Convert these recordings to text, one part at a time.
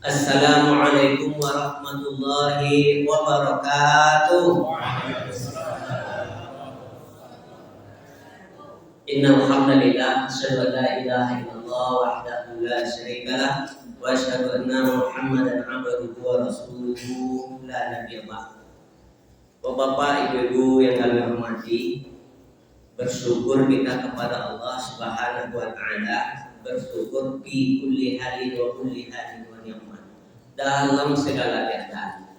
Assalamualaikum warahmatullahi wabarakatuh. Innal hamdalillah asyhadu an la ilaha illallah wahdahu la syarikalah wa asyhadu anna Muhammadan abduhu wa rasuluhu la nabiyya ba'd. Bapak, Ibu yang kami hormati, bersyukur kita kepada Allah Subhanahu wa taala, bersyukur fi kulli halin wa kulli halin wa ni'mat, dalam segala keadaan.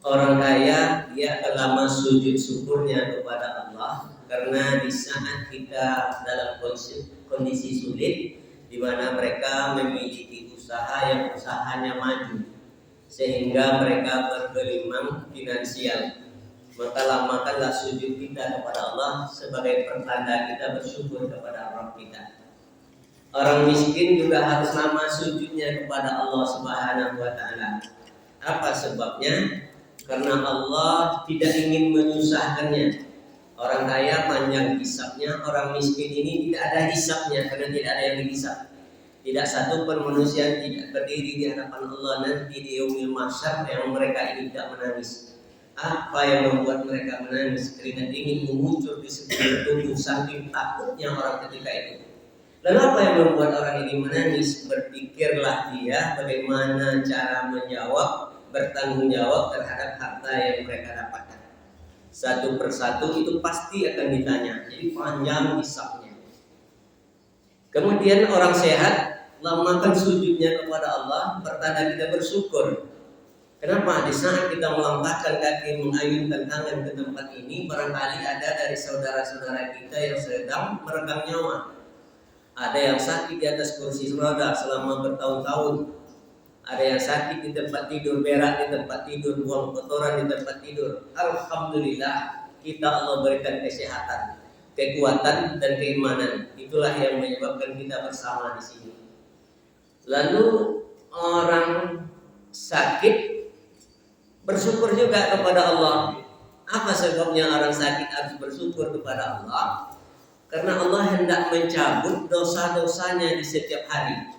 Orang kaya dia akan lama sujud syukurnya kepada Allah karena di saat kita dalam kondisi sulit, di mana mereka memiliki usaha yang usahanya maju sehingga mereka bergelimang finansial, maka lamakanlah sujud kita kepada Allah sebagai pertanda kita bersyukur kepada Rabb kita. Orang miskin juga harus lama sujudnya kepada Allah Subhanahu wa taala. Apa sebabnya? Karena Allah tidak ingin menyusahkannya. Orang kaya panjang hisabnya, orang miskin ini tidak ada hisabnya karena tidak ada yang dihisab. Tidak satu pun manusia tidak berdiri di hadapan Allah nanti di yaumil mahsyar yang mereka ini tidak menangis. Apa yang membuat mereka menangis? Keringat dingin mengucur di sekujur tubuh saking takutnya orang ketika itu. Lalu apa yang membuat orang ini menangis? Berpikirlah dia bagaimana cara bertanggung jawab terhadap harta yang mereka dapatkan. Satu persatu itu pasti akan ditanya. Jadi panjang hisabnya. Kemudian orang sehat lamakan sujudnya kepada Allah, pertanda kita bersyukur. Kenapa? Di saat kita melangkahkan kaki, mengayunkan tangan ke tempat ini, barangkali ada dari saudara-saudara kita yang sedang meregang nyawa. Ada yang sakit di atas kursi roda selama bertahun-tahun. Ada yang sakit di tempat tidur, berak di tempat tidur, buang kotoran di tempat tidur. Alhamdulillah, kita Allah berikan kesehatan, kekuatan dan keimanan. Itulah yang menyebabkan kita bersama di sini. Lalu orang sakit bersyukur juga kepada Allah. Apa sebabnya orang sakit harus bersyukur kepada Allah? Karena Allah hendak mencabut dosa-dosanya di setiap hari.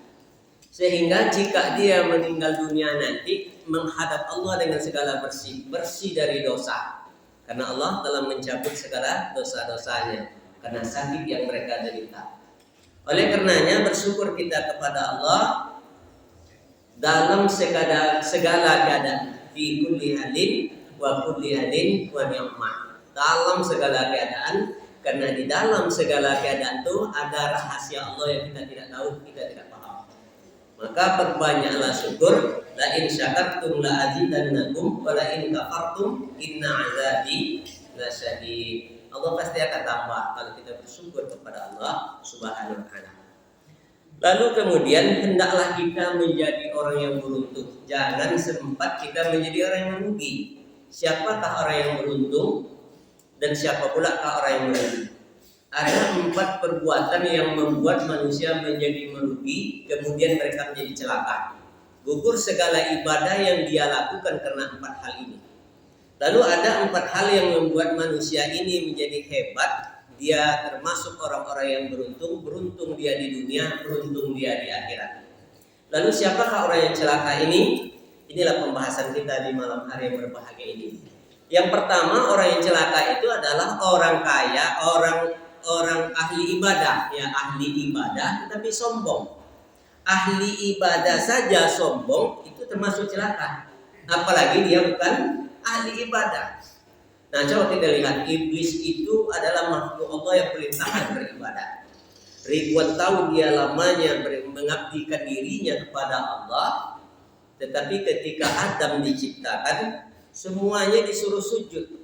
Sehingga jika dia meninggal dunia nanti menghadap Allah dengan segala bersih dari dosa. Karena Allah telah mencabut segala dosa-dosanya karena sakit yang mereka derita. Oleh karenanya bersyukur kita kepada Allah dalam segala keadaan, fi kulli halin wa kulli halin wa ni'mah. Dalam segala keadaan, karena di dalam segala keadaan itu ada rahasia Allah yang kita tidak tahu, kita tidak paham. Maka perbanyaklah syukur. La in syakartum la azidannakum wa la in kafartum inna azabi lasyadid. Allah pasti akan tambah kalau kita bersyukur kepada Allah Subhanahu wa taala. Lalu kemudian hendaklah kita menjadi orang yang beruntung. Jangan sempat kita menjadi orang yang merugi. Siapakah orang yang beruntung dan siapa pula orang yang merugi? Ada 4 perbuatan yang membuat manusia menjadi merugi, kemudian mereka menjadi celaka. Gugur segala ibadah yang dia lakukan karena 4 hal ini. Lalu ada 4 hal yang membuat manusia ini menjadi hebat. Dia termasuk orang-orang yang beruntung dia di dunia, beruntung dia di akhirat. Lalu siapakah orang yang celaka ini? Inilah pembahasan kita di malam hari yang berbahagia ini. Yang pertama, orang yang celaka itu adalah orang kaya, orang ahli ibadah, ya ahli ibadah tetapi sombong. Ahli ibadah saja sombong itu termasuk celaka. Apalagi dia bukan ahli ibadah. Nah, coba kita lihat, iblis itu adalah makhluk Allah yang perintahkan beribadah. Ribuan tahun dia lamanya mengabdikan dirinya kepada Allah, tetapi ketika Adam diciptakan, semuanya disuruh sujud.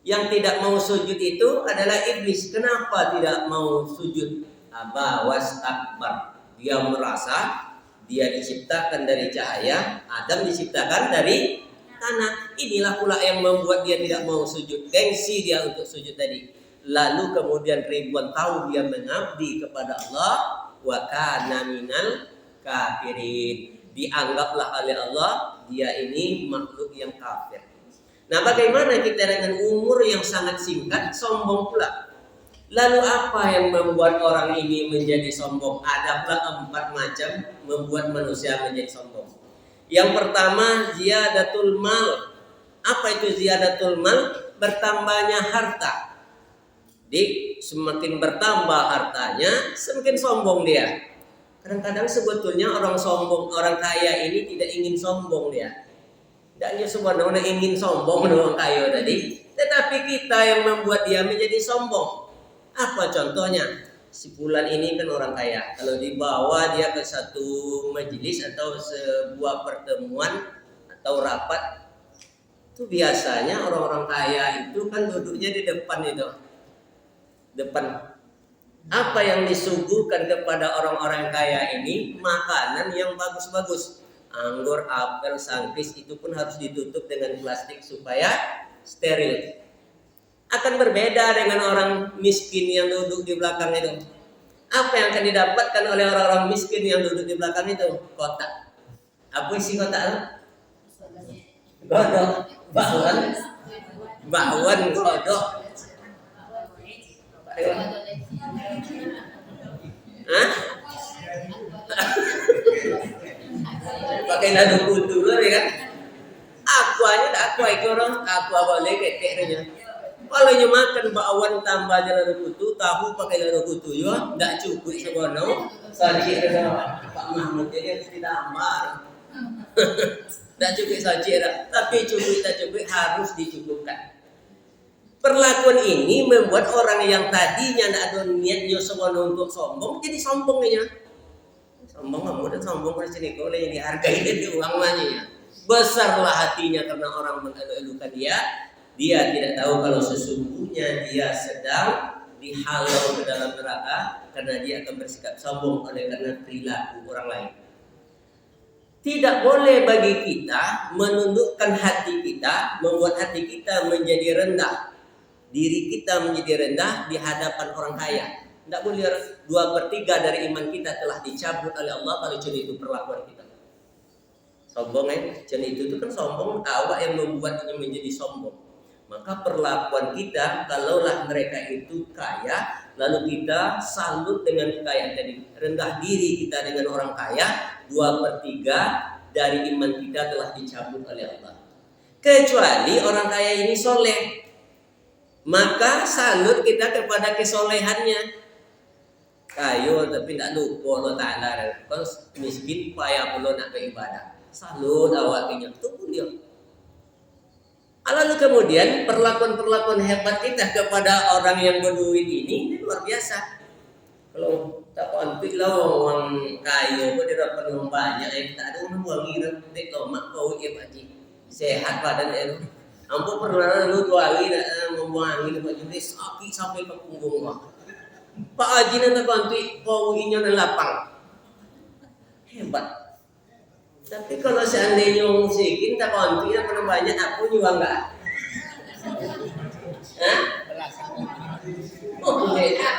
Yang tidak mau sujud itu adalah iblis. Kenapa tidak mau sujud? Aba wastakbar. Dia merasa dia diciptakan dari cahaya, Adam diciptakan dari tanah. Inilah pula yang membuat dia tidak mau sujud. Gengsi dia untuk sujud tadi. Lalu kemudian ribuan tahun dia mengabdi kepada Allah. Wa kana minal kafirin. Dianggaplah oleh Allah dia ini makhluk yang kafir. Nah, bagaimana kita dengan umur yang sangat singkat sombong pula? Lalu apa yang membuat orang ini menjadi sombong? Ada pula 4 macam membuat manusia menjadi sombong. Yang pertama ziyadatul mal. Apa itu ziyadatul mal? Bertambahnya harta. Jadi semakin bertambah hartanya, semakin sombong dia. Kadang-kadang sebetulnya orang sombong, orang kaya ini tidak ingin sombong dia. Tidak sebenarnya ingin sombong dengan kaya tadi, tetapi kita yang membuat dia menjadi sombong. Apa contohnya? Si fulan ini kan orang kaya. Kalau dibawa dia ke satu majelis atau sebuah pertemuan atau rapat, itu biasanya orang-orang kaya itu kan duduknya di depan itu. Depan. Apa yang disuguhkan kepada orang-orang kaya ini? Makanan yang bagus-bagus. Anggur, apel, sangkis itu pun harus ditutup dengan plastik supaya steril. Akan berbeda dengan orang miskin yang duduk di belakang itu. Apa yang akan didapatkan oleh orang-orang miskin yang duduk di belakang itu? Kotak. Apa isi kotak? Godok, bakwan, godok. Hah? Pakai nado kudu ya kan? Aku aja tak aku itu orang, aku boleh keteknya. Kalau nyu makan bakwan tambah nado kudu, tahu pakai nado kudu yo, tak cukup sebenarnya. Saji ada Pak Mahmud jadi harus ditambah. Tak cukup saji ada, tapi cukup tak cukup harus dicukupkan. Perlakuan ini membuat orang yang tadinya tidak ada niatnya sebenarnya untuk sombong jadi sombongnya. Sombong kamu dan sombong pada sini kau yang dihargai dan diuangnya. Besarlah hatinya karena orang mengelu-elukan dia. Dia tidak tahu kalau sesungguhnya dia sedang dihalau ke dalam neraka karena dia akan bersikap sombong oleh karena perilaku orang lain. Tidak boleh bagi kita menundukkan hati kita, membuat hati kita menjadi rendah. Diri kita menjadi rendah di hadapan orang kaya. Tidak boleh 2/3 dari iman kita telah dicabut oleh Allah kalau cuma itu perlakuan kita. Sombong cuma itu kan sombong, awak yang membuatnya menjadi sombong. Maka perlakuan kita kalaulah mereka itu kaya, lalu kita salut dengan kekayaan tadi, rendah diri kita dengan orang kaya, 2/3 dari iman kita telah dicabut oleh Allah. Kecuali orang kaya ini soleh, maka salut kita kepada kesolehannya. Kayo tapi tidak lupa Allah Ta'ala. Kalau miskin payah pula nak beribadah, salut awaknya, tunggu dia. Lalu kemudian perlakuan-perlakuan hebat kita kepada orang yang berduit ini luar biasa. Kalau tak kontik lah orang kaya pun dia dapat uang banyak, tak ada orang wangi dek tomak kau haji sehat badan dia. Ampun pernah lu 2 hari nak membuang angin Pak Juli sakit sampai ke punggung wah. Pak Haji nak kontik kau inya dan lapang. Hebat. Tapi kalau seandainya orang miskin tak kontik nak pernah banyak aku juga enggak. Hah? Oh, beda.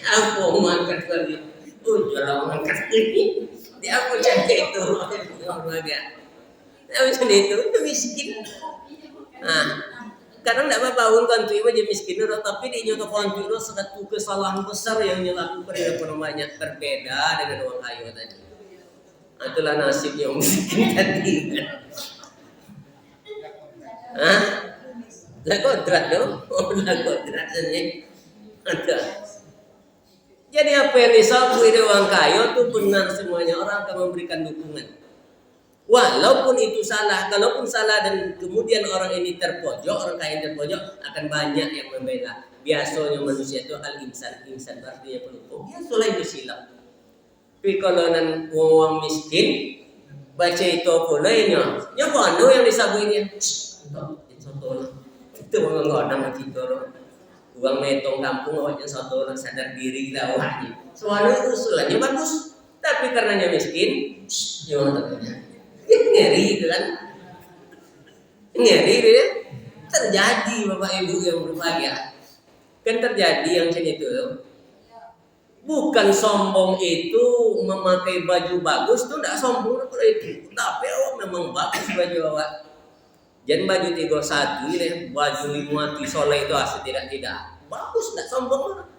Aku mangkat kali. Jalan mangkat ini. Dia aku cantik itu. Dia macam itu miskin. Nah, kadang tidak apa-apa unkan tu ibu jadi miskin orang, tapi dia nyoto kontu itu satu kesalahan besar yang dilakukan dengan orang banyak berbeda dengan orang kaya tadi. Itulah nasib yang miskin tadi. Hah? Lah kodrat dong, lah kodrat saja. Ada. Jadi apa yang disabui orang kaya itu benar semuanya, orang akan memberikan dukungan. Walaupun itu salah, kalaupun salah dan kemudian orang ini terpojok, orang kaya terpojok, akan banyak yang membela. Biasanya manusia itu al-insan artinya pelupuk. Biasalah itu silap. Tapi kalau nan orang miskin, baca itu bolehnya. Yang mana yang disabuinya? Itu orang ngodang kita orang. Uang metong kampung awaknya satu orang sadar diri lah awaknya. Soalnya usulannya bagus, tapi karenanya miskin, jangan terkena. Ngeri itu kan, ngeri itu ya. Terjadi bapak ibu yang berbahagia, kan terjadi yang macam itu. Bukan sombong itu memakai baju bagus tuh tidak sombong kalau itu, tapi awak memang bagus baju awak. Jangan baju 31 ini, baju 5 soleh itu asli tidak bagus, tidak sombong.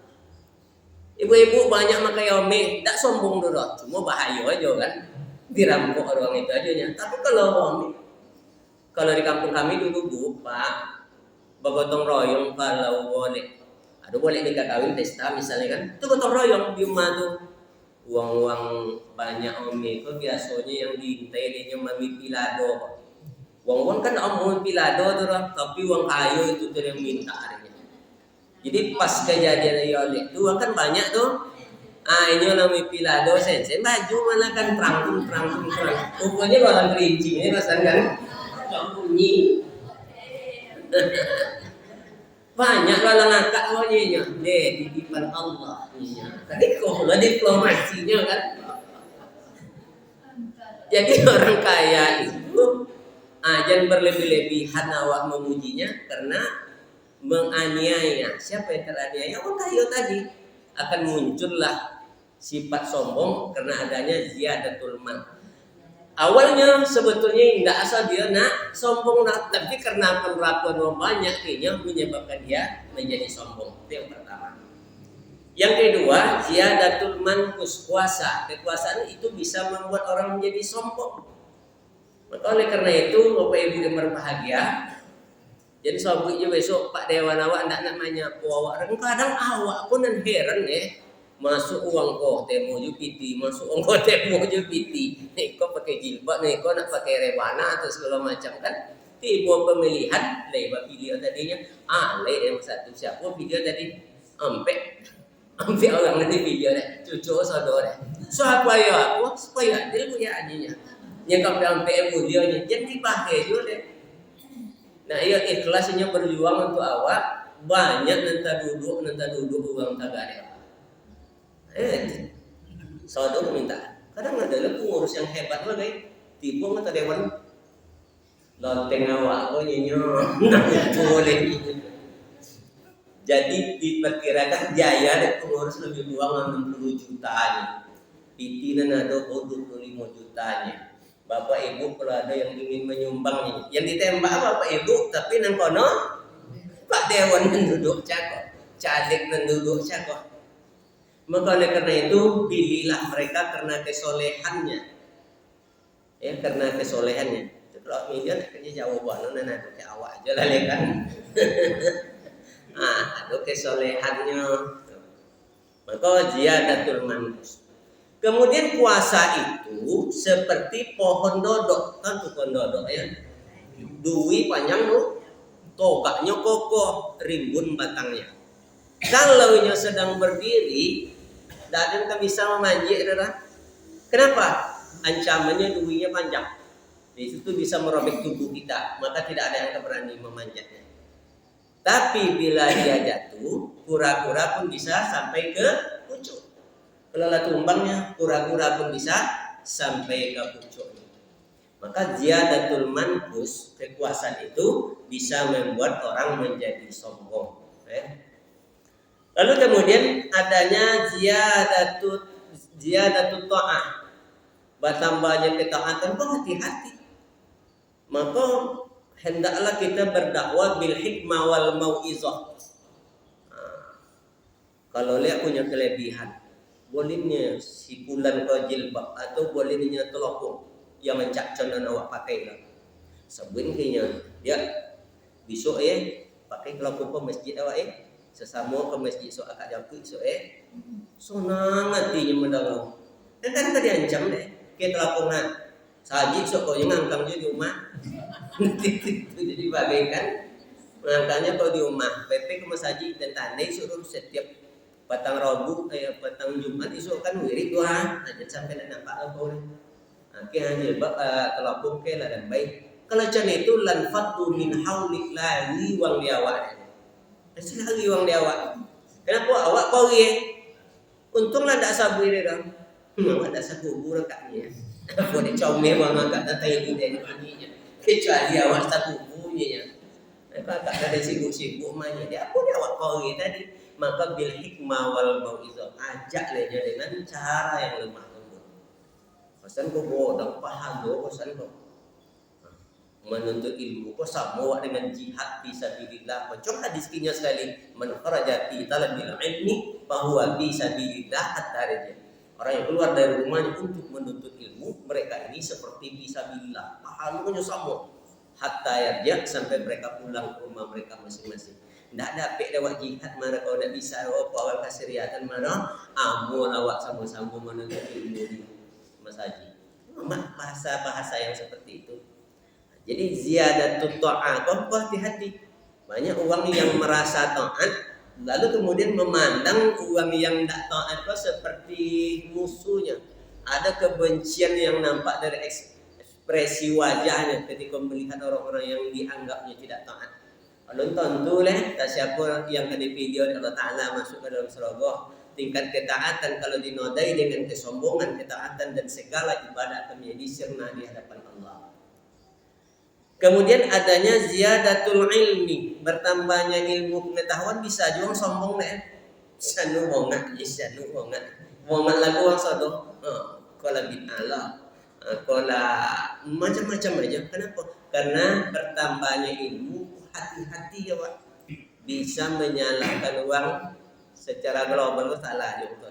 Ibu-ibu banyak pakai ome, tidak sombong dulu, cuma bahaya aja kan. dirampok orang itu aja ya. Tapi kalau di kampung kami dulu Bu, Pak, bergotong royong kalau boleh nikah kawin pesta misalnya kan, itu gotong royong di rumah tuh. Uang-uang banyak Umi itu biasanya yang diintai dia mami pilado. Uang-uang kan Om pilado tuh, tapi uang kayu itu tuh yang minta adanya. Jadi pas kejadian oleh itu kan banyak tuh. Ini namanya pilado saya baju malah kan terangkum. Pokoknya orang kerinci ini rasanya kan bunyi. Banyak lah ngangkat maunya titipan Allah tadi kok lah diplomasinya kan. Jadi orang kaya itu jangan berlebih-lebihan awak memujinya karena menganiaya. Siapa yang teraniaya? Orang kaya tadi akan muncullah sifat sombong karena adanya ziyadatul mal. Awalnya sebetulnya tidak asal dia nak sombong nak, tapi karena perlakuan orang banyak kayaknya menyebabkan dia menjadi sombong. Itu yang pertama. Yang kedua, ziyadatul mankus, kuasa. Kekuasaan itu bisa membuat orang menjadi sombong. Maka oleh karena itu, Bapak Ibu yang berbahagia, jadi sombongnya besok Pak Dewan awak tidak nak menyapu awak. Kadang awak pun heran masuk uang kau temu jupiti, masuk uang kau temu jupiti. Nih kau pakai jilbab, nih kau nak pakai rebana atau segala macam kan? Tiba pemilihan, lewat video tadinya, yang satu siapa video tadi, ampe orang nanti video deh, cucu saudara. Supaya aku, supaya dia punya ajinya. Yang ampe videonya, jadi dipakai juga deh. Nah iya ikhlasnya berjuang untuk awak, banyak nanti duduk uang tagare. Saudara minta. Kadang ada pengurus yang hebat lagi. Tipu mata dewan. Lonteng awak kok nyenyo. Boleh. Jadi diperkirakan jaya dari pengurus lebih uang 60 jutanya. Pitinan ada 25 jutanya. Bapak Ibu kalau ada yang ingin menyumbang yang ditembak Bapak Ibu, tapi nang kono Pak Dewan menduduk cakok. Caleg menduduk cakok. Maka oleh karena itu pilihlah mereka karena kesolehannya, ya karena kesolehannya. Kalau media kerja jawaban, nana itu kayak awak aja lah kan. Ada kesolehannya. Maka ziyadatul mankus. Kemudian puasa itu seperti pohon dodok, kan tuh pohon dodok ya. Dui panjang tuh, tokaknya kokoh, rimbun batangnya. Kalau nya sedang berdiri, dan tak bisa memanjat, adalah kenapa? Ancamannya duinya panjang. Di situ bisa merobek tubuh kita, maka tidak ada yang berani memanjatnya. Tapi bila dia jatuh, kura-kura pun bisa sampai ke pucuk. Kalau tumbangnya, kura-kura pun bisa sampai ke pucuknya. Maka ziyadatul mankus, kekuasaan itu bisa membuat orang menjadi sombong. Lalu kemudian adanya ziyadatut ta'ah. Bertambahnya ketaatan kok hati-hati. Maka hendaklah kita berdakwah bil hikmah wal mau'izah. Kalau lihat punya kelebihan, bolehnya sipulan ke jilbab atau bolehnya telopong yang mencakcon dan awak pakai lah. Sabun kayaknya dia besok pakai telopong ke masjid awak sesama ke masjid so akak jangkut so senang hatinya mendengar. Dan kan tadi ancam deh kita laporan sajid so kau yang ngangkang je di rumah. Itu jadi bagaikan mengangkangnya kau di rumah PP ke masjid dan tandai suruh setiap petang Rabu petang Jumat isu kan wirid doa aja sampai nak nampak apa ni. Akhirnya jilbab telapung ke lah dan baik. Kalau macam itu lan fatu min haulik lagi wang diawak. Kasih lagi uang dia awak. Kenapa awak kau untunglah tak sabu dia dah. Awak tak sabu buraknya. Boleh comel bang agak datang itu dari ininya. Kecuali awak sabu punya. Kakak ada sibuk-sibuk mainnya. Dia apa dia awak kau tadi? Maka bil hikmah wal mau'izah. Ajaklah dia dengan cara yang lemah lembut. Pesan kau bodoh pahala pesan kau. Menuntut ilmu kok sama dengan jihad fisabilillah. Macam hadis kinya sekali, man kharaja fi talabil ilmi fa huwa fi sabilillah hatta raja. Orang yang keluar dari rumahnya untuk menuntut ilmu. ilmu, mereka ini seperti fisabilillah, pahalanya sama. Hatta yarja, sampai mereka pulang ke rumah mereka masing-masing. Ndak dapat awak jihad mana kau ndak bisa awak awal kasiriatan mana amun awak sama-sama menuntut ilmu di masjid. Bahasa-bahasa yang seperti itu. Jadi ziyadatut ta'ah, kau hati-hati. Banyak orang yang merasa taat lalu kemudian memandang orang yang tidak taat itu seperti musuhnya. Ada kebencian yang nampak dari ekspresi wajahnya ketika melihat orang-orang yang dianggapnya tidak taat. Belum tentu tak siapa yang kena video Allah Ta'ala masuk ke dalam surga. Tingkat ketaatan kalau dinodai dengan kesombongan, ketaatan dan segala ibadah akan menjadi sirna di hadapan Allah. Kemudian adanya ziyadatul ilmi, bertambahnya ilmu pengetahuan bisa juga sombong sanu wongat lagu wong sodo kola bid'alah kola macam-macam aja. Kenapa? Karena bertambahnya ilmu, hati-hati ya Pak, bisa menyalahkan uang secara global itu salah juga.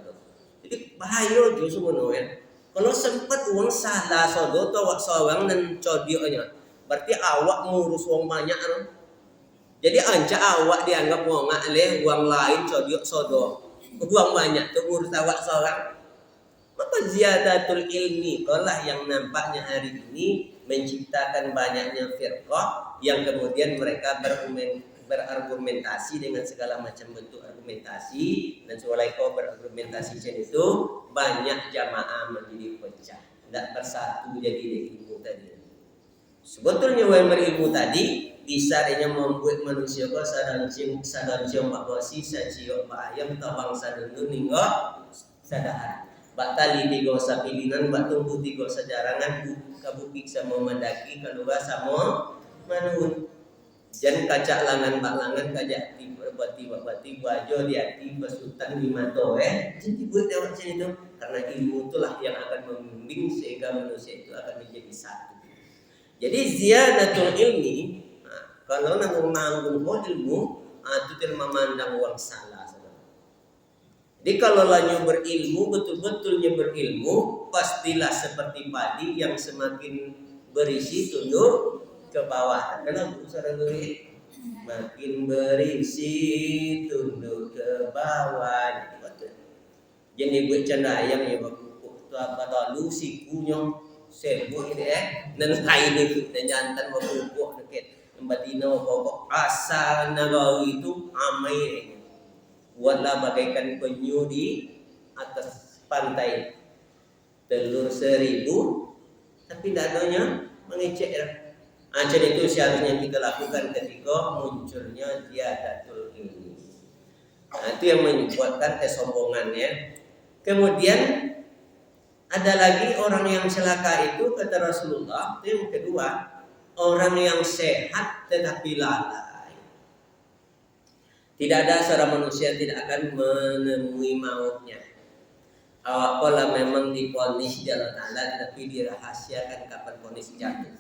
Jadi bahaya juga sebenarnya. Kalau sempat uang salah sodo atau wak sawang dan codioknya, berarti awak ngurus uang banyak kan? Jadi anca awak dianggap uang ngaleh, uang lain codiok sodo, uang banyak tuh ngurus awak seorang. Maka ziyadatul ilmi itulah yang nampaknya hari ini menciptakan banyaknya firqah yang kemudian mereka berargumentasi dengan segala macam bentuk argumentasi, dan seolah kau berargumentasi itu banyak jamaah menjadi pecah, tidak bersatu jadi ilmu tadi. Sebetulnya yang berilmu tadi bisa adanya membuat manusia kau sadar cium pak sisa cium pak ayam atau bangsa dulu hingga sadar. Batali tiga sapilinan, batumbuh tiga sejarangan, kabuki sama mendaki, keluar sama manun. Jan kacak langan baklangan kajak bati wajo diati basutan di mato Jadi buat jawab macam itu karena ilmu itulah yang akan membimbing sehingga manusia itu akan menjadi satu. Jadi ziyadatul ilmi, kalau nanggung ilmu, itu tidak memandang uang salah. Jadi kalau lanyu berilmu, betul-betulnya berilmu, pastilah seperti padi yang semakin berisi tunduk ke bawah. Kenapa saudara guru? Makin berisi tunduk ke bawah. Jadi buat canda ayam ya baku tu apa lalu si kunyong sebut ini dan lain itu dan jantan baku deket membatino pokok asal nagawi itu amai. Buatlah bagaikan penyu di atas pantai, telur 1000 tapi dadanya mengecek. Jadi itu seharusnya kita lakukan ketika munculnya ziyadatul ilmi. Itu yang menyebabkan kesombongannya. Kemudian ada lagi orang yang celaka itu kata Rasulullah, itu yang kedua, orang yang sehat tetapi lalai. Tidak ada seorang manusia tidak akan menemui mautnya. Awaklah memang diponis di Allah Ta'ala, tetapi dirahasiakan kapan ponis jatuh.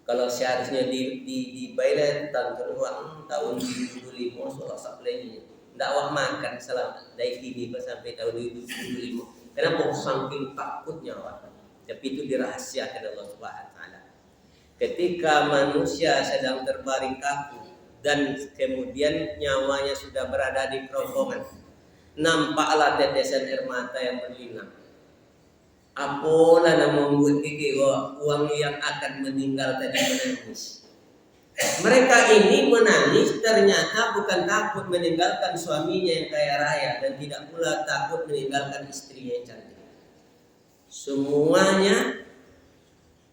Kalau seharusnya dibayar tahun 2005 soal supply-nya, tidak awak makan selama dari kini sampai tahun 2025. Kenapa? Saking takutnya awak. Tapi itu dirahasiakan Allah Subhanahu Wa Ta'ala. Ketika manusia sedang terbaring kaku dan kemudian nyawanya sudah berada di kerongkongan, nampaklah tetesan air mata yang berlinang. Apalah nama membuat gigi uang yang akan meninggal tadi menangis. Mereka ini menangis ternyata bukan takut meninggalkan suaminya yang kaya raya dan tidak pula takut meninggalkan istrinya yang cantik. Semuanya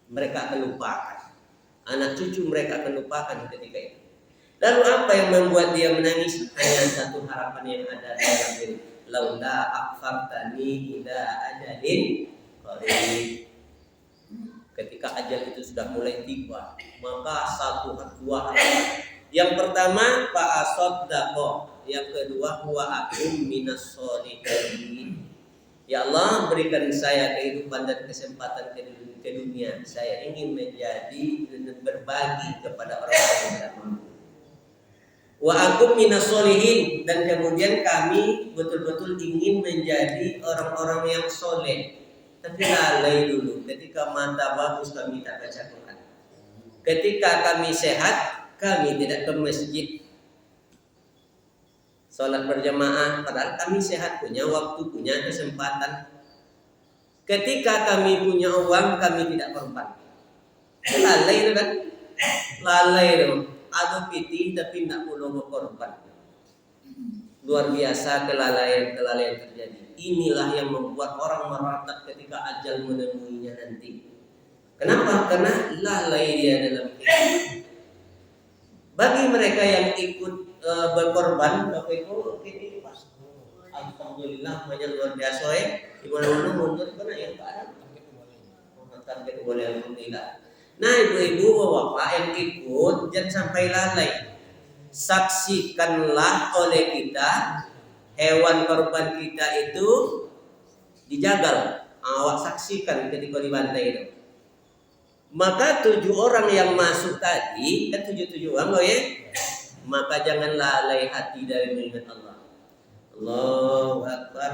mereka akan lupakan. Anak cucu mereka akan lupakan ketika itu. Lalu apa yang membuat dia menangis? Hanya satu harapan yang ada dalam diri. Laula akfartani ila ajalin qarib. Ketika ajal itu sudah mulai tiba, maka dua harapan. Yang pertama fa asaddaqo, yang kedua huwa akum minas sholihin. Ya Allah, berikan saya kehidupan dan kesempatan ke dunia. Saya ingin menjadi dan berbagi kepada orang-orang yang tidak mampu. Wa akum minas sholihin, dan kemudian kami betul-betul ingin menjadi orang-orang yang soleh. Tapi lalai dulu. Ketika mata bagus kami tak baca Quran. Ketika kami sehat, kami tidak ke masjid. Sholat berjamaah, padahal kami sehat, punya waktu, punya kesempatan. Ketika kami punya uang, kami tidak korban. Lalai itu kan? Lalai itu. Ada piti tapi tidak perlu berkorban. Luar biasa kelalaian terjadi. Inilah yang membuat orang meratat ketika ajal menemuinya nanti. Kenapa? Karena lalai dia dalam hidup. Bagi mereka yang ikut berkorban, Bapak Ibu, ini pas. Alhamdulillah banyak luar biasa ya. Di mana-mana mundur karena yang tak ada. Target boleh alhamdulillah. Nah, ibu-ibu, bapak yang ikut jangan sampai lalai. Saksikanlah oleh kita hewan korban kita itu dijagal. Awak saksikan ketika dibantai itu. Maka 7 orang yang masuk tadi, kan 7 orang loh ya. Maka jangan lalai hati dari mengingat Allah. Allahu Akbar.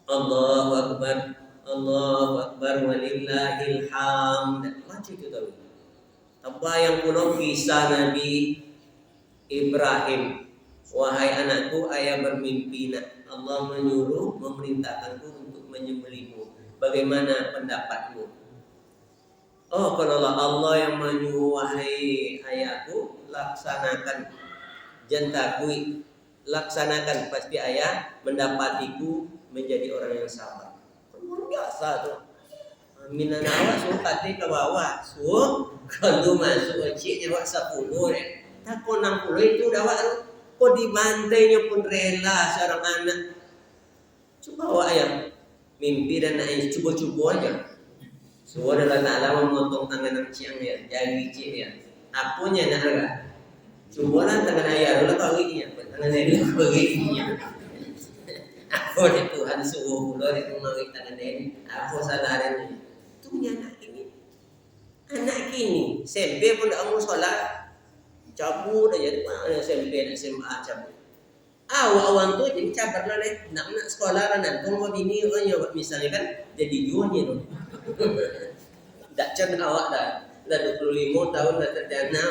Allahu Akbar. Allahu Akbar walillahil hamd. Baca itu tahu. Terbayang pula kisah Nabi Ibrahim. Wahai anakku, ayah bermimpi Allah menyuruh, memerintahkanku untuk menyembelihmu. Bagaimana pendapatmu? Oh, kalau Allah yang menyuruh, wahai ayahku, laksanakan. Jangan takui, laksanakan. Pasti ayah mendapatiku menjadi orang yang sabar. Luar biasa tuh. Minan awak suruh kati ke bawah. Suruh kalau masuk ojeknya awak 10 ya. Tak kau 60 itu dah awak. Kau dibantainya pun rela seorang anak. Coba awak yang mimpi dan nak cuba-cuba aja. Suara Allah Ta'ala memotong tangan anak ciang ya, jari cik ya. Apunya nak agak. Cubalah tangan ayah dulu kau giginya, tangan ayah dulu kau giginya. Aku ni Tuhan suruh pula dia mengawik tangan ayah. Aku salah dia. Tu ni anak ini. Anak ini, SMP pun tak mau sekolah. Cabut aja tu mana SMP dan SMA cabut. Awak-awak tu jadi cabar lah leh. Nak sekolah lah nanti mau bini orang misalnya kan jadi jualnya tu. Tak cakap awak dah 25 tahun dah terjana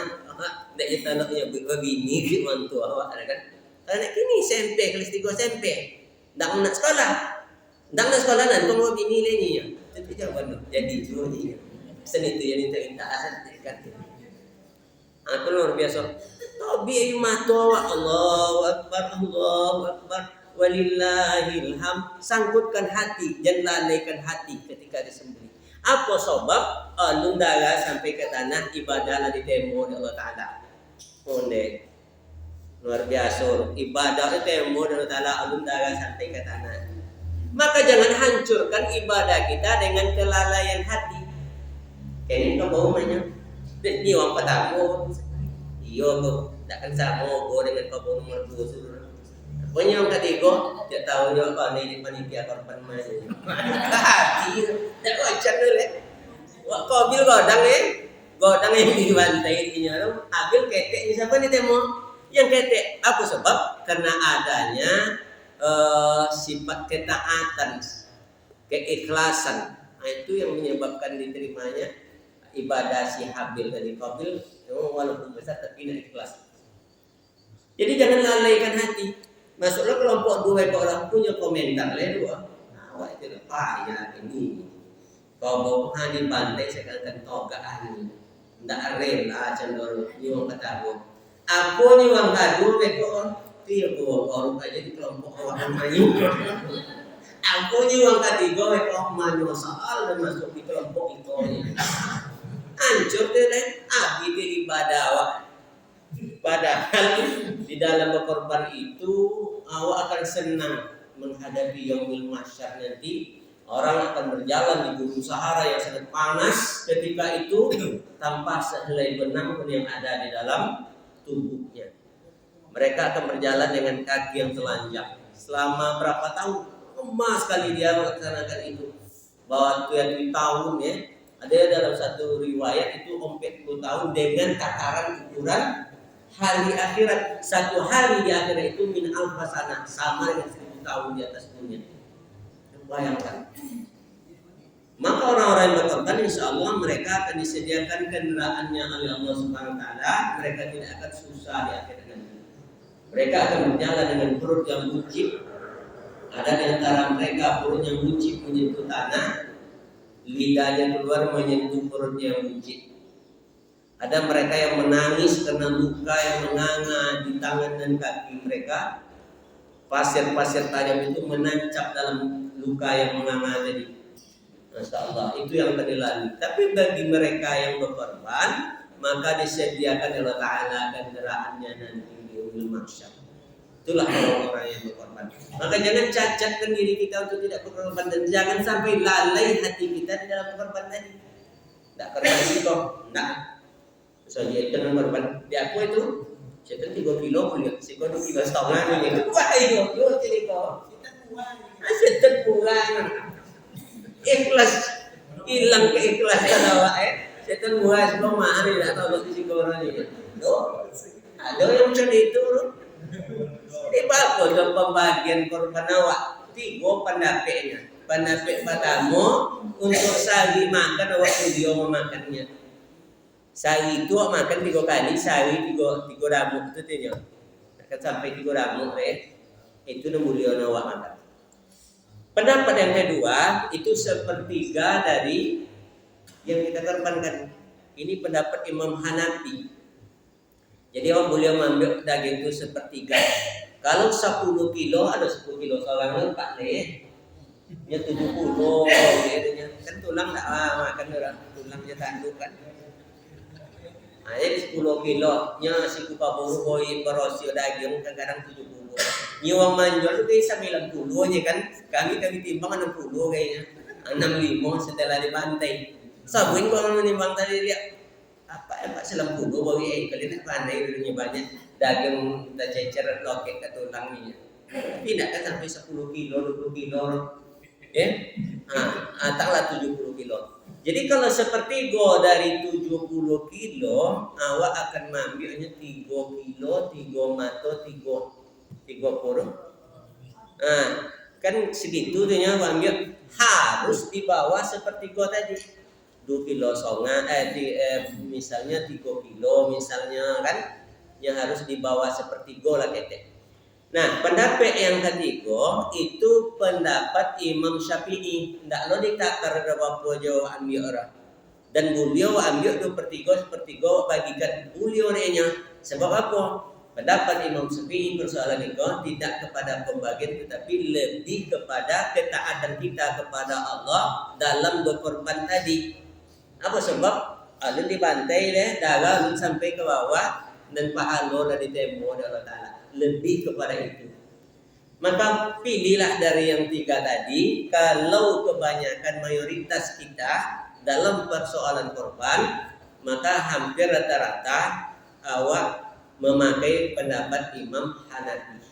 dah kita naknya bini di mantu awak kan. Anak kini SMP kelas 3 SMP. Dak nak sekolah. Dak nak sekolah nanti mau bini lagi ya. Tapi jangan jadi jualnya. Seni itu yang minta asal kan. Aku luar biasa. Tabi ayu mata awak Allahu Akbar Allahu Akbar walillahil hamd. Sangkutkan hati, jangan lalaikan hati ketika disembelih. Apa sebab alun darah sampai ke tanah ibadahlah ditemu oleh Allah Ta'ala. Onde luar biasa ibadah ditemu oleh Allah Ta'ala alun darah sampai ke tanah. Maka jangan hancurkan ibadah kita dengan kelalaian hati. Kayaknya kau bau banyak. Dia orang pertama. Iya tu, takkan sama kau dengan kau bau nomor 2 suruh. Pokoknya yang ketiga, tak tahu dia apa ni panitia korban mana. Hati, tak wajar dulu. Wak kau bil godang godang yang dibantai ini orang. Ambil ketek ni siapa ni temo? Yang ketek. Apa sebab? Karena adanya sifat ketaatan, keikhlasan. Nah, itu yang menyebabkan diterimanya ibadah si Habil dan Qabil. Walaupun besar tapi tidak ikhlas. Jadi jangan lalaikan hati. Masuklah kelompok 2 orang punya komentar dua. Awak itu payah ini. Kau bawa di pantai sekarang togaan ini. Tidak rela cenderung ni orang kata aku ni orang kadu mereka dia orang aja di kelompok orang mayu. Aku ni orang ketiga mereka mayu soal dan masuk di kelompok itu. Hancur deh, abdi di ibadah awak. Padahal di dalam berkorban itu awak akan senang menghadapi yaumul mahsyar nanti. Orang akan berjalan di gunung Sahara yang sangat panas ketika itu tanpa sehelai benang pun yang ada di dalam tubuhnya. Mereka akan berjalan dengan kaki yang telanjang selama berapa tahun. Emas sekali dia melaksanakan itu. Bahwa 20 tahun ya. Ada dalam satu riwayat itu 40 tahun dengan takaran ukuran hari akhirat. Satu hari di akhirat itu min alfa sanah, sama dengan 1000 tahun di atas dunia. Bayangkan. Maka orang-orang yang berkorban insya Allah mereka akan disediakan kendaraannya oleh Allah Subhanahu Wa Taala. Mereka tidak akan susah di akhirat nanti. Mereka akan berjalan dengan perut yang buncit. Ada di antara mereka perut yang buncit menyentuh tanah, lidahnya keluar menyentuh perutnya yang buncit. Ada mereka yang menangis karena luka yang menganga di tangan dan kaki mereka. Pasir-pasir tajam itu menancap dalam luka yang menganga tadi. Masya Allah, itu yang akan dilalui. Tapi bagi mereka yang berkorban, maka disediakan oleh Ta'ala kendaraannya nanti di yaumil mahsyar. Itulah orang-orang yang berkorban. Maka jangan cacatkan diri kita untuk tidak berkorban, dan jangan sampai lalai hati kita di dalam berkorban tadi. Tidak korban siko, tidak. Misalnya itu berkorban di aku itu, saya 3 kilo boleh, siko 2 kilo setengah gitu. Wah itu, jadi kok. Saya terpulang. Ikhlas, hilang keikhlasan awak setan buas rumah ni tak tahu si korang ni. Ada yang macam itu. Bagus dalam pembagian korban awak. 3 pendapatnya. Pendapat pertama untuk sehari makan awak dia memakannya. Sehari itu awak makan 3 kali, sehari 3 ramuk itu tanya. Akan sampai 3 ramuk itu mulia awak makan. Pendapat yang kedua itu sepertiga dari yang kita korbankan. Ini pendapat Imam Hanafi. Jadi orang boleh mengambil daging itu sepertiga. Kalau 10 kilo ada 10 kilo soalnya Pak deh. Ya 70 dia kan tulang tak makan orang tulangnya tanduk kan. Nah, jadi 10 kilo nya si kupa boi berosio daging kadang 70. Nyiwang manjual itu kayak 90 aja kan. Kami timbang 60 kayaknya. 65 setelah dibantai. Sabuin kalau menimbang tadi dia apa ya Pak 90 bagi kalian pandai dulunya banyak daging kita cecer loket ke tulangnya. Tidak kan sampai 10 kilo 20 kilo. Taklah 70 kilo. Jadi kalau sepertiga dari 70 kilo, awak akan mengambilnya 3 kilo, 3 mato, 3 puluh. Kan segitu dia ambil harus di bawah sepertiga tadi. 2 kilo songa misalnya 3 kilo misalnya kan yang harus di bawah sepertiga lah ketek. Nah, pendapat yang ketiga itu pendapat Imam Syafi'i. Ndak lo ditakar ada apa jauh ambil orang. Dan beliau ambil 2/3 sepertiga bagikan beliau nya. Sebab apa? Pendapat Imam Syafi'i persoalan itu tidak kepada pembagian tetapi lebih kepada ketaatan kita kepada Allah dalam berkorban tadi. Apa sebab? Alun dibantai deh, darah alun sampai ke bawah dan pahala dari temo dari Allah Ta'ala. Lebih kepada itu. Maka pilihlah dari yang 3 tadi. Kalau kebanyakan mayoritas kita dalam persoalan korban, maka hampir rata-rata awak memakai pendapat Imam Hanafi.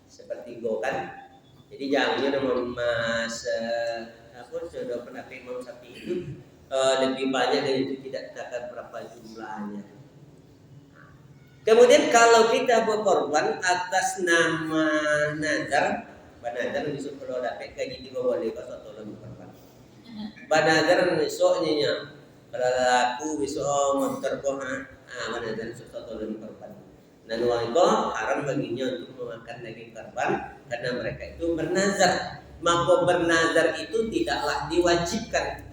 Seperti go kan. Jadi jangan mas sudah pendapat Imam Syafi'i itu lebih banyak dan itu tidak takkan berapa jumlahnya. Kemudian kalau kita berkorban atas nama nazar, banazar besok kalau dapat gaji 3 boleh kau satu lagi korban. Banazar besoknya kalau aku besok motor kau banazar besok satu lagi korban. Dan orang itu haram baginya untuk memakan daging korban karena mereka itu bernazar. Maka bernazar itu tidaklah diwajibkan.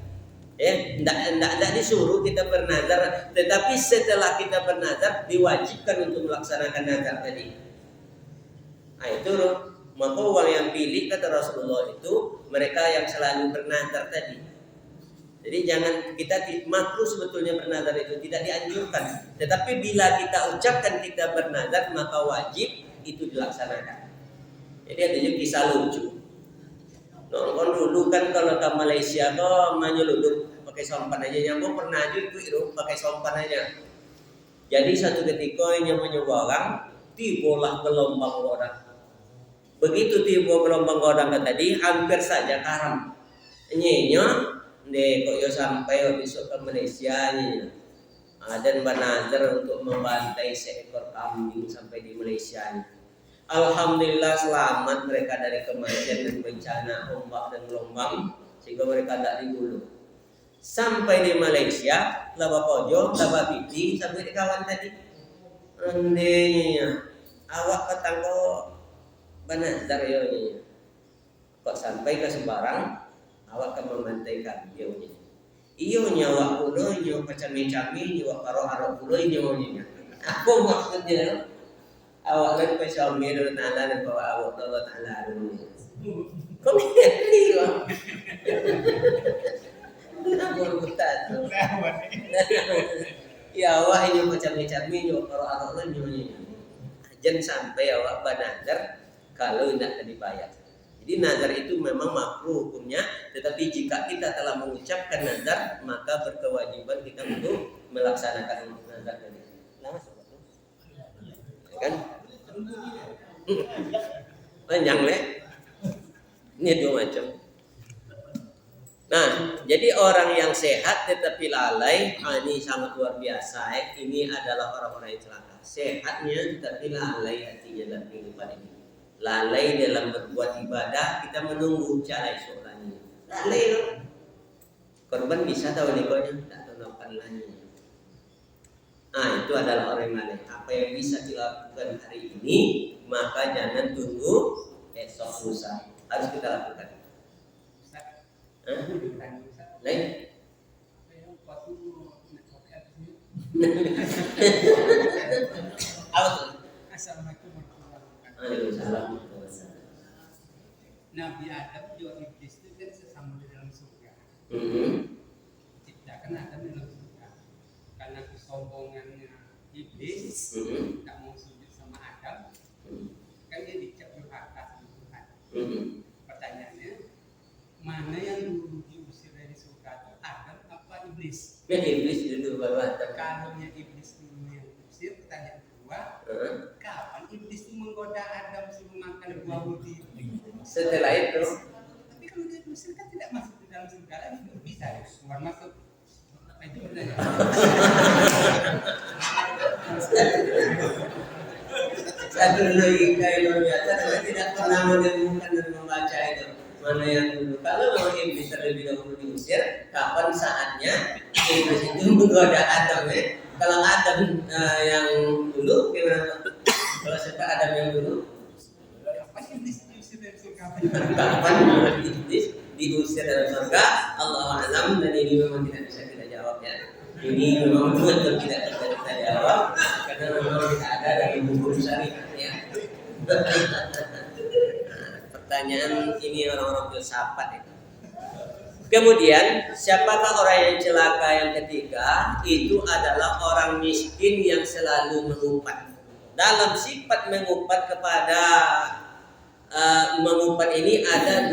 Tidak disuruh kita bernazar, tetapi setelah kita bernazar diwajibkan untuk melaksanakan nazar tadi. Itu loh. Maka orang yang pilih kata Rasulullah itu mereka yang selalu bernazar tadi. Jadi jangan kita makruh sebetulnya bernazar itu tidak dianjurkan. Tetapi bila kita ucapkan kita bernazar maka wajib itu dilaksanakan. Jadi ada juga kisah lucu. Nonton dulu kan kalau ke Malaysia kok menyeluduk pakai sompan aja. Yang pernah aja itu pakai sompan aja. Jadi satu ketika yang mencoba orang tibalah gelombang godang. Begitu tiba gelombang godang tadi hampir saja karam. Nyenyo deh kok yo sampai besok ke Malaysia nya. Dan bernazar untuk membantai seekor kambing sampai di Malaysia nya. Alhamdulillah selamat mereka dari kematian dan bencana ombak dan gelombang sehingga mereka tidak digulung. Sampai di Malaysia, laba pojo, laba pipi, sampai di kawan tadi. Andainya, awak petang kok banazar yonya. Kok sampai ke Semarang, awak akan memantaikan yonya. Iyonya awak pulo, iyo pacami-cami, iyo aro-aro pulo, iyonya. Apa maksudnya? Awak kan pesami dari Ta'ala dan bawa awak Allah Ta'ala dulu. Kok ngerti kok? Kenapa berbutan? Ya awak ini macam-macam ini aro-aro lah nyonya. Jangan sampai awak banazar kalau tidak dibayar. Jadi nazar itu memang makruh hukumnya, tetapi jika kita telah mengucapkan nazar, maka berkewajiban kita untuk melaksanakan nazar tadi. Lama sebetulnya. Kan? Panjang le. Ini dua macam. Nah, jadi orang yang sehat tetapi lalai, ini sangat luar biasa. Ini adalah orang-orang yang celaka. Sehatnya tetapi lalai artinya dalam kehidupan ini. Lalai dalam berbuat ibadah, kita menunggu cara esok lagi. Lalai loh. Korban bisa tahu nikonya, tak tahu napan lagi. Itu adalah orang yang lalai. Apa yang bisa dilakukan hari ini, maka jangan tunggu esok lusa. Harus kita lakukan. Lain? Assalamualaikum warahmatullahi Waalaikumsalam. Nabi Adam juga iblis itu kan sesama di dalam surga. Ciptakan Adam di dalam surga. Karena kesombongannya iblis, tak mau sujud sama Adam, kan dia dicap durhaka sama Tuhan. Pertanyaannya, mana yang dulu diusir dari surga itu Adam apa iblis? Ya iblis dulu baru Adam. Kalau yang iblis dulu yang diusir, pertanyaan kedua, kapan iblis itu menggoda Adam suruh makan buah budi? Setelah itu, Tapi kalau dia diusir kan tidak masuk di dalam surga lagi, tidak bisa keluar masuk. Itu pertanyaan. satu lagi kalau biasa tidak pernah menemukan dan membaca itu mana yang dulu. Kalau mau iblis terlebih dahulu diusir, kapan saatnya iblis itu menggoda Adam ya? Kalau Adam yang dulu, gimana? Kalau suka Adam yang dulu, Kapan iblis diusir dari surga? kapan iblis diusir dari surga? Allah alam, dan ini memang tidak bisa kita jawab ya. Ini memang betul tidak bisa kita jawab karena memang tidak ada dari buku syariat ya. Pertanyaan ini orang-orang filsafat itu. Kemudian siapakah orang yang celaka yang ketiga? Itu adalah orang miskin yang selalu mengupat. Dalam sifat mengupat kepada mengupat ini ada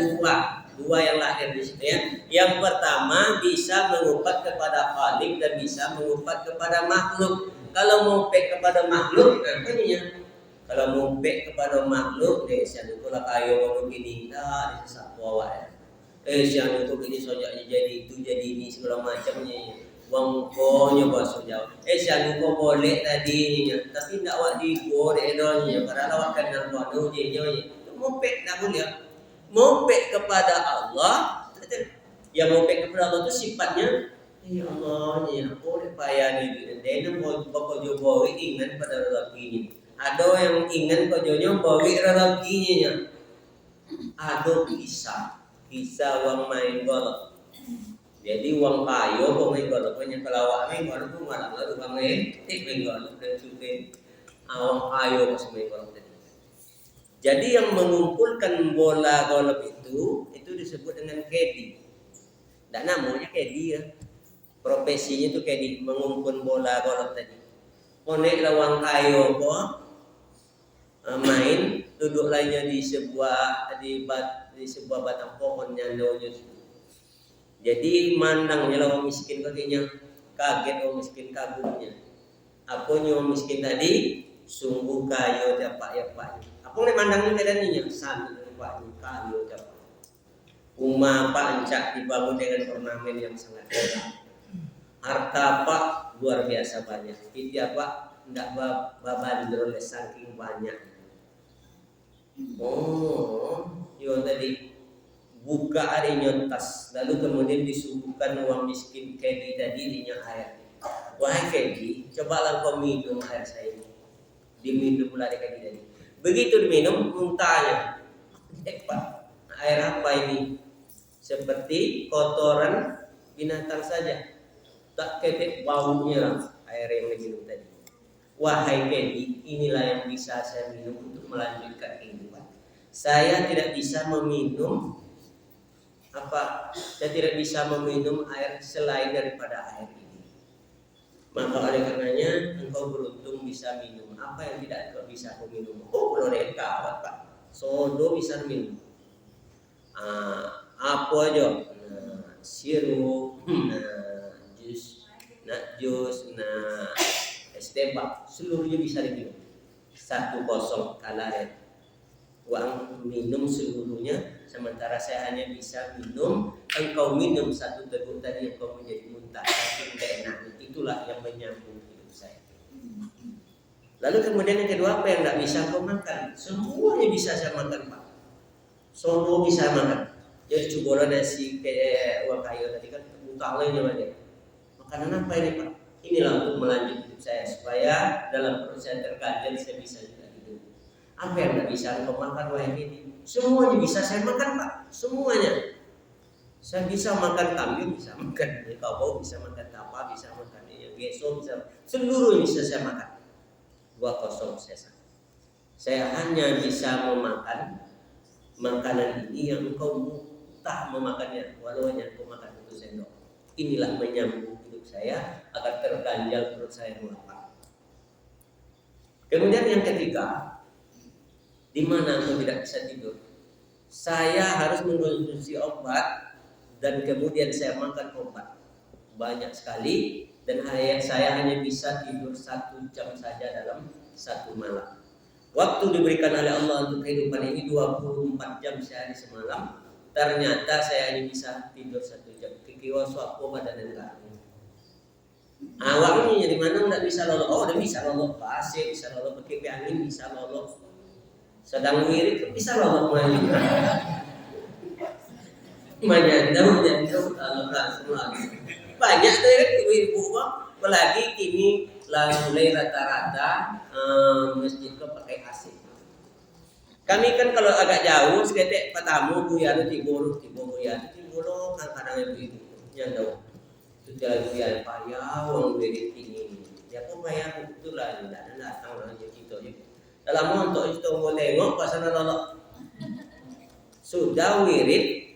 dua yang lahir di situ ya. Yang pertama bisa mengupat kepada Khalik dan bisa mengupat kepada makhluk. Kalau mengupek kepada makhluk, apa ini ya? Kalau mengupek kepada makhluk, siapa itu lah kayu begini, dah disesat bawa ya. Siapa itu begini sojaknya jadi itu jadi ini segala macamnya. Wang konya bahasa Jawa. Siapa itu boleh tadi ya, tapi tidak awak digoreng donya. Padahal awak kenal bodoh je. Mengupek tak boleh. Mengupek kepada Allah, yang mengupek kepada Allah itu sifatnya ya Allah ya boleh payah ni dia nak bawa jowo ingat pada lelakinya. Ada yang ingat kojonya bawa lelakinya. Ada kisah wang main golf. Jadi wang kayo main golf punya kelawak main golf tu malah lalu main golf dan juga wang kayo pas main golf tadi. Jadi yang mengumpulkan bola golf itu disebut dengan caddy. Dan namanya caddy ya. Profesinya itu caddy, mengumpul bola golf tadi. Konek lawang kayo ko main, duduk lainnya di sebuah batang pohon yang daunnya. Jadi mandangnya lawang miskin kakinya kaget, orang miskin kagumnya. Aku nyawa miskin tadi sungguh kayo dapat. Aku nih mandangnya kadaninya sambil pak kayo dapat. Rumah Pak Encak dibangun dengan ornamen yang sangat hebat. Harta Pak luar biasa banyak. Itu Pak tidak babandrol saking banyak. Yo tadi buka adanya tas, lalu kemudian disuguhkan uang miskin Kedi tadi dinya air. Wahai Kedi, cobalah kau minum air saya ini. Diminum pula Kedi tadi. Begitu diminum, muntahnya. Pak, air apa ini? Seperti kotoran binatang saja. Tak ketek baunya air yang diminum tadi. Wahai Kedi, inilah yang bisa saya minum untuk melanjutkan kehidupan. Saya tidak bisa meminum saya tidak bisa meminum air selain daripada air ini. Maka oleh karenanya engkau beruntung bisa minum apa yang tidak engkau bisa minum. Oh, kalau ada kawat Pak, sodo bisa minum. Apa aja? Sirup, jus, es teh Pak, seluruhnya bisa diminum. 1-0 kalah uang minum seluruhnya, sementara saya hanya bisa minum. Engkau minum 1 teguk tadi, engkau menjadi muntah, tapi tidak enak. Itulah yang menyambung hidup saya. Lalu kemudian yang kedua, apa yang tidak bisa engkau makan? Semuanya bisa saya makan Pak. Semua bisa makan. Jadi coba nasi kayak uang kayu tadi kan muntah lainnya banyak. Makanan apa ini Pak? Inilah untuk melanjutkan hidup saya supaya dalam perut saya terganjal saya bisa juga hidup. Apa yang tidak bisa engkau makan wahai ini? Semuanya bisa saya makan Pak, semuanya. Saya bisa makan kambing, bisa makan kabau, bisa makan tapa, bisa makan geso, bisa, seluruhnya bisa saya makan. 2-0 saya hanya bisa memakan makanan ini yang engkau tak memakannya, walau hanya engkau makan 1 sendok. Inilah menyambung hidup saya agar terganjal perut saya lapar. Kemudian yang ketiga, di mana engkau tidak bisa tidur? Saya harus mengkonsumsi obat dan kemudian saya makan obat banyak sekali, dan saya hanya bisa tidur 1 jam saja dalam 1 malam. Waktu diberikan oleh Allah untuk kehidupan ini 24 jam sehari semalam. Ternyata saya hanya bisa tidur 1 jam. Kikiwa suapo badan enggak. Awalnya di mana enggak bisa lolo? Oh, udah bisa lolo pasir, bisa lolo pakai angin, bisa lolo. Sedang wirid bisa lolo main. Menyandau Allah semua. Banyak tuh ibu-ibu apalagi kini mulai rata-rata masjid ke pakai AC. Kami kan kalau agak jauh seketek patamu buyar tibur kadang-kadang ibu nyandau. Itu jalan buyar payah wong wirid ini. Ya kok bayar itulah tidak datang aja gitu ya. Dalam montok itu mau tengok pasal lolok. Sudah wirid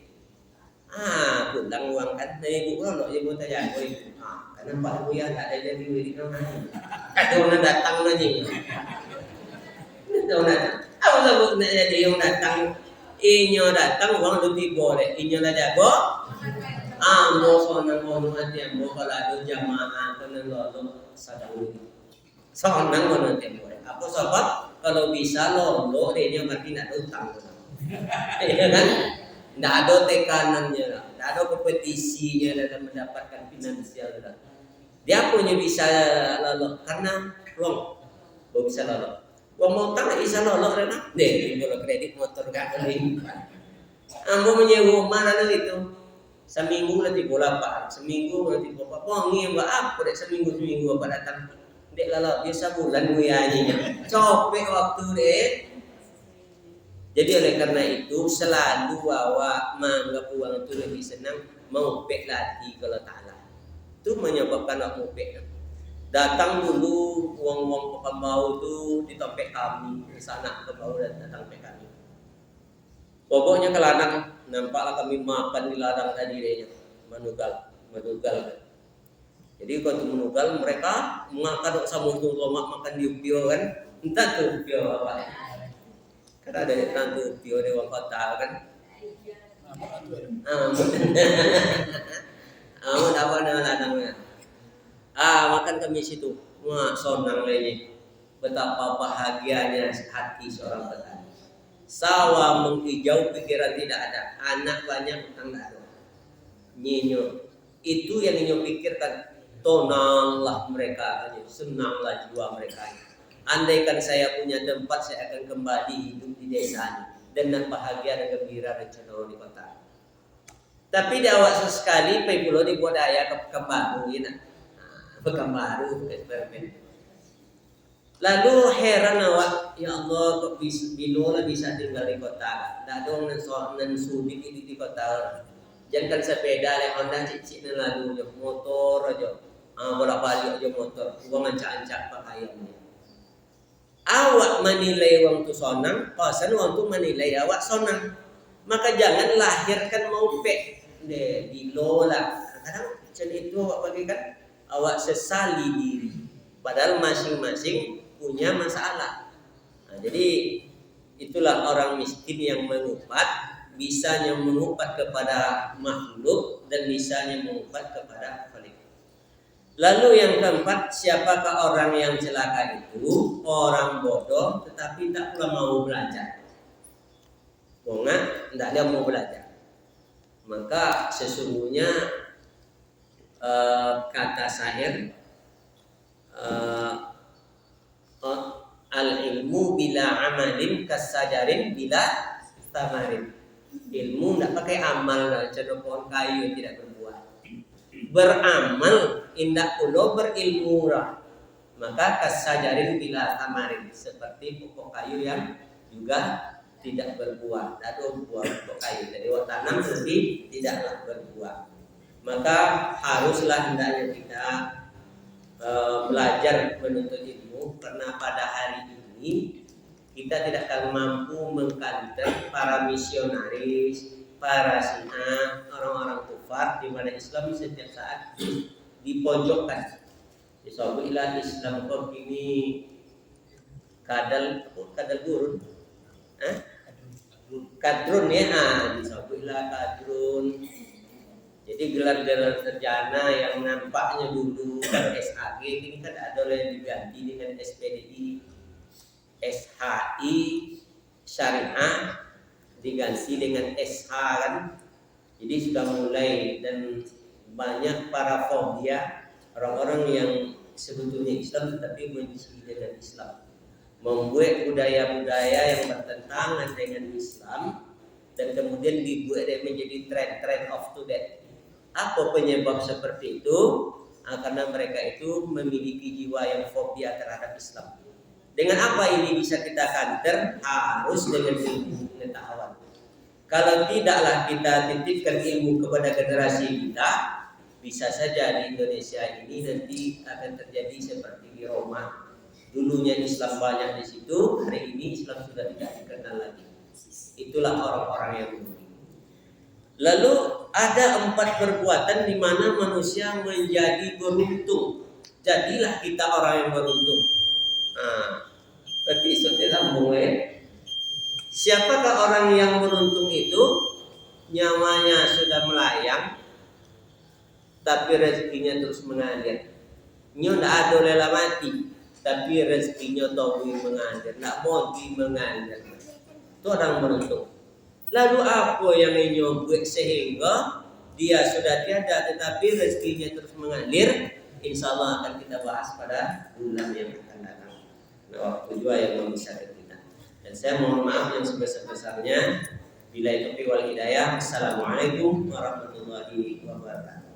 pulang uang kan dari ibu lolok ibu tanya ibu. Karena Pak Buya tak ada jadi wirid mana. Kata orang datang lagi. Orang datang. Apa sebut nak jadi yang datang? Inyo datang uang lebih boleh. Inyo dah jago. Mo sonang mono ati mo kalado jamaah kena lolok sadang wirid. Sonang mono ati mo. Apa sebab? Kalau bisa lolo, dia berarti tidak ada utang. Ya kan? Tidak ada tekanannya, tidak ada kompetisinya dalam mendapatkan finansial. Dia punya bisa lolo karena uang, bisa lolo. Uang motor bisa lolo karena deh, kalau kredit motor gak kali. Ambo menyewa mana itu? Seminggu nanti bola apa? Seminggu nanti bola apa? Pongi apa? Seminggu apa datang? Dek lala biasa bulan muyanya copek waktu dek. Jadi oleh karena itu selalu bawa menganggap uang itu lebih senang mengupek lagi kalau ta'ala. Itu menyebabkan aku upek. Datang dulu uang-uang pembau itu ditompek kami di sana pembau datang pek kami. Pokoknya ke ladang nampaklah kami makan di ladang tadi dehnya manugal. Jadi kalau menugal mereka mengakan sama untuk lomak makan di upio kan, entah tuh upio apa. Karena ada nanti upio di wang kota kan. Apa namanya? Makan kami situ. Wah, sonang lagi. Betapa bahagianya hati seorang petani. Sawah menghijau, pikiran tidak ada, anak banyak, utang tidak ada. Nyinyo itu yang Ninyo pikirkan. Tenanglah mereka, senanglah jiwa mereka. Andaikan saya punya tempat, saya akan kembali hidup di desa ini dengan bahagia dan gembira dan cenderung di kota. Tapi di awak sesekali pulau dibuat daya ke Pekanbaru ya. Pekanbaru eksperimen. Lalu heran awak, ya Allah kok bisa tinggal di kota. Dah dong nan sulit di kota. Jangan sepeda le Honda cicik lalu motor aja. Bolak-balik aja motor. Gua ngancak-ancak pakaiannya. Awak menilai wong tu sonang, pasan wong tu menilai awak sonang. Maka jangan lahirkan maupe di lola. Kadang macam itu awak bagikan awak sesali diri. Padahal masing-masing punya masalah. Nah, jadi itulah orang miskin yang mengupat, bisanya mengupat kepada makhluk dan bisanya mengupat kepada Khalik. Lalu yang keempat, siapakah orang yang celaka itu? Orang bodoh tetapi tak pula mau belajar. Tidak ada mau belajar. Maka sesungguhnya kata syair al-ilmu bila amalin kasajarin bila tamarin. Ilmu tidak pakai amal, contoh pohon kayu tidak berbuah. Beramal indak ulo berilmu lah. Maka kasajarin bila tamarin, seperti pokok kayu yang juga tidak berbuah. Ada buah pokok kayu, jadi tanam tapi tidaklah berbuah. Maka haruslah hendaknya kita belajar menuntut ilmu, karena pada hari ini kita tidak akan mampu mengkanter para misionaris, para Syiah, orang-orang kufar di mana Islam setiap saat dipojokkan. Disebutlah Islam kok ini kadal gurun, kadrun ya, disebutlah kadrun. Jadi gelar-gelar sarjana yang nampaknya dulu SAG ini kan ada yang diganti dengan SPDI, SHI, Syariah diganti dengan SH kan. Jadi sudah mulai dan banyak para fobia, orang-orang yang sebetulnya Islam tetapi benci dengan Islam, membuat budaya-budaya yang bertentangan dengan Islam dan kemudian dibuat menjadi trend of today. Apa penyebab seperti itu? Karena mereka itu memiliki jiwa yang fobia terhadap Islam. Dengan apa ini bisa kita counter? Harus dengan ilmu pengetahuan. Kalau tidaklah kita titipkan ilmu kepada generasi kita, bisa saja di Indonesia ini nanti akan terjadi seperti di Roma. Dulunya Islam banyak di situ, hari ini Islam sudah tidak dikenal lagi. Itulah orang-orang yang dulu. Lalu ada 4 perbuatan di mana manusia menjadi beruntung. Jadilah kita orang yang beruntung. Berarti isutnya sambung ya. Siapakah orang yang beruntung itu? Nyawanya sudah melayang, tapi rezekinya terus mengalir. Nyo tidak ada lela mati, tapi rezekinya tahu mengalir. Tidak mau mengalir. Itu orang beruntung. Lalu apa yang nyo buat sehingga dia sudah tiada tetapi rezekinya terus mengalir? Insya Allah akan kita bahas pada bulan yang akan datang. Nah, waktu juga yang bisa kita. Dan saya mohon maaf yang sebesar-besarnya. Bila itu wal hidayah. Assalamualaikum warahmatullahi wabarakatuh.